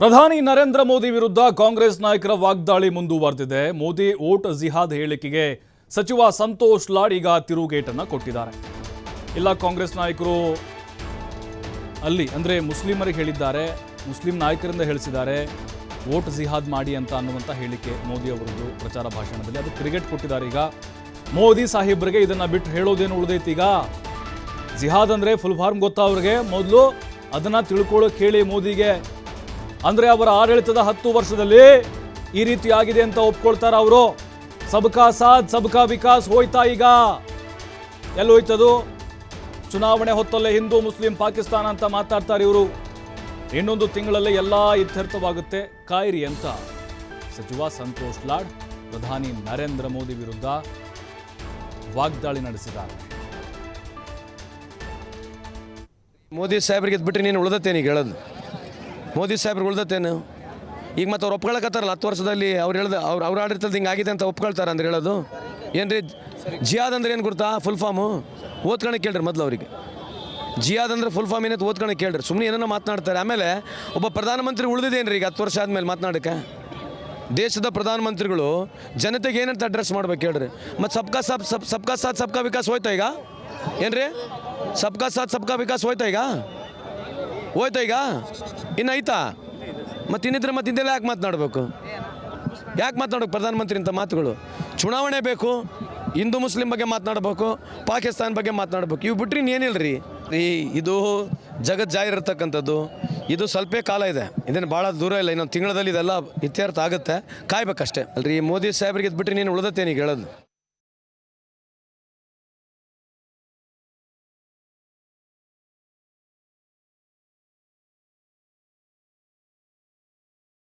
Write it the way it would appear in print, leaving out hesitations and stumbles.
ಪ್ರಧಾನಿ ನರೇಂದ್ರ ಮೋದಿ ವಿರುದ್ಧ ಕಾಂಗ್ರೆಸ್ ನಾಯಕರ ವಾಗ್ದಾಳಿ ಮುಂದುವರೆದಿದೆ. ಮೋದಿ ವೋಟ್ ಜಿಹಾದ್ ಹೇಳಿಕೆಗೆ ಸಚಿವ ಸಂತೋಷ್ ಲಾಡ್ ಈಗ ತಿರುಗೇಟನ್ನು ಕೊಟ್ಟಿದ್ದಾರೆ. ಇಲ್ಲ ಕಾಂಗ್ರೆಸ್ ನಾಯಕರು ಅಲ್ಲಿ ಅಂದ್ರೆ ಮುಸ್ಲಿಮರಿಗೆ ಹೇಳಿದ್ದಾರೆ, ಮುಸ್ಲಿಂ ನಾಯಕರಿಂದ ಹೇಳಿಸಿದ್ದಾರೆ ವೋಟ್ ಜಿಹಾದ್ ಮಾಡಿ ಅಂತ ಅನ್ನುವಂಥ ಹೇಳಿಕೆ ಮೋದಿ ಅವರದ್ದು ಪ್ರಚಾರ ಭಾಷಣದಲ್ಲಿ ಅದು ತಿರುಗೇಟು ಕೊಟ್ಟಿದ್ದಾರೆ. ಈಗ ಮೋದಿ ಸಾಹೇಬ್ರಿಗೆ ಇದನ್ನ ಬಿಟ್ಟು ಹೇಳೋದೇನು ಉಳಿದೈತಿ? ಈಗ ಜಿಹಾದ್ ಅಂದ್ರೆ ಫುಲ್ ಫಾರ್ಮ್ ಗೊತ್ತಾ ಅವ್ರಿಗೆ? ಮೊದಲು ಅದನ್ನ ತಿಳ್ಕೊಳ್ಳೋಕೆ ಹೇಳಿ ಮೋದಿಗೆ. ಅಂದ್ರೆ ಅವರ ಆಡಳಿತದ 10 ವರ್ಷದಲ್ಲಿ ಈ ರೀತಿ ಆಗಿದೆ ಅಂತ ಒಪ್ಕೊಳ್ತಾರ ಅವರು. ಸಬ್ಕಾ ಸಾಥ್ ಸಬ್ಕಾ ವಿಕಾಸ್ ಹೋಯ್ತಾ? ಈಗ ಎಲ್ಲೋಯ್ತದು? ಚುನಾವಣೆ ಹೊತ್ತಲ್ಲೇ ಹಿಂದೂ ಮುಸ್ಲಿಂ ಪಾಕಿಸ್ತಾನ ಅಂತ ಮಾತಾಡ್ತಾರೆ ಇವರು. ಇನ್ನೊಂದು ತಿಂಗಳಲ್ಲಿ ಎಲ್ಲ ಇತ್ಯರ್ಥವಾಗುತ್ತೆ, ಕಾಯಿರಿ ಅಂತ ಸಚಿವ ಸಂತೋಷ್ ಲಾಡ್ ಪ್ರಧಾನಿ ನರೇಂದ್ರ ಮೋದಿ ವಿರುದ್ಧ ವಾಗ್ದಾಳಿ ನಡೆಸಿದ್ದಾರೆ. ಮೋದಿ ಸಾಹೇಬ್ರಿಗೆ ಬಿಟ್ಟರೆ ನೀನು ಉಳ್ದತ್ತೇನೆ ಈಗ ಹೇಳೋದು. ಮೋದಿ ಸಾಹೇಬ್ರಿಗೆ ಉಳ್ದತ್ತೇನು ಈಗ? ಮತ್ತೆ ಅವ್ರು ಒಪ್ಕೊಳಕತ್ತಾರಲ್ಲ 10 ವರ್ಷದಲ್ಲಿ ಅವ್ರು ಹೇಳ್ದ ಅವ್ರ ಆಡಳಿತದಲ್ಲಿ ಹಿಂಗೆ ಆಗಿದೆ ಅಂತ ಒಪ್ಕೊಳ್ತಾರೆ ಅಂದ್ರೆ ಹೇಳೋದು ಏನ್ರಿ? ಜಿಹಾದ್ ಅಂದ್ರೆ ಏನು ಗೊತ್ತಾ? ಫುಲ್ ಫಾರ್ಮು ಓದ್ಕೊಳಕ್ಕೆ ಕೇಳ್ರಿ ಮೊದಲು ಅವರಿಗೆ. ಜಿಹಾದ್ ಅಂದ್ರೆ ಫುಲ್ ಫಾರ್ಮ್ ಏನಂತ ಓದ್ಕೊಳಕ್ಕೆ ಕೇಳ್ರಿ. ಸುಮ್ಮನೆ ಏನೋ ಮಾತನಾಡ್ತಾರೆ. ಆಮೇಲೆ ಒಬ್ಬ ಪ್ರಧಾನಮಂತ್ರಿ ಉಳಿದಿದೇನ್ರಿ ಈಗ 10 ವರ್ಷ ಆದಮೇಲೆ ಮಾತನಾಡೋಕ್ಕೆ? ದೇಶದ ಪ್ರಧಾನಮಂತ್ರಿಗಳು ಜನತೆಗೆ ಏನಂತ ಅಡ್ರೆಸ್ ಮಾಡ್ಬೇಕು ಹೇಳ್ರಿ? ಮತ್ತು ಸಬ್ಕಾ ಸಾಥ್ ಸಬ್ಕಾ ವಿಕಾಸ್ ಹೋಯ್ತಾ ಈಗ? ಏನ್ರಿ ಸಬ್ಕಾ ಸಾಥ್ ಸಬ್ಕಾ ವಿಕಾಸ್ ಹೋಯ್ತಾ ಈಗ? ಹೋಯ್ತಾ ಈಗ? ಇನ್ನು ಐತಾ? ಮತ್ತು ಇನ್ನಿದ್ರೆ ಮತ್ತೆ ಹಿಂದೆಲ್ಲ ಯಾಕೆ ಮಾತನಾಡಬೇಕು? ಯಾಕೆ ಮಾತನಾಡಬೇಕು ಪ್ರಧಾನಮಂತ್ರಿ ಇಂಥ ಮಾತುಗಳು? ಚುನಾವಣೆ ಬೇಕು, ಹಿಂದೂ ಮುಸ್ಲಿಂ ಬಗ್ಗೆ ಮಾತನಾಡಬೇಕು, ಪಾಕಿಸ್ತಾನ ಬಗ್ಗೆ ಮಾತನಾಡಬೇಕು. ಇವು ಬಿಟ್ಟರೆ ಇನ್ನೇನಿಲ್ಲ ರೀ. ಇದು ಜಗತ್ ಜಾರಿರ್ತಕ್ಕಂಥದ್ದು. ಇದು ಸ್ವಲ್ಪ ಕಾಲ ಇದೆ, ಇದೇನು ಭಾಳ ದೂರ ಇಲ್ಲ. ಇನ್ನೊಂದು ತಿಂಗಳಲ್ಲಿ ಇದೆಲ್ಲ ಇತ್ಯರ್ಥ ಆಗುತ್ತೆ, ಕಾಯ್ಬೇಕಷ್ಟೇ ಅಲ್ರಿ. ಮೋದಿ ಸಾಹೇಬ್ರಿಗೆ ಬಿಟ್ಟರೆ ನೀನು ಉಳ್ದತ್ತೇನೀಗ ಹೇಳೋದು.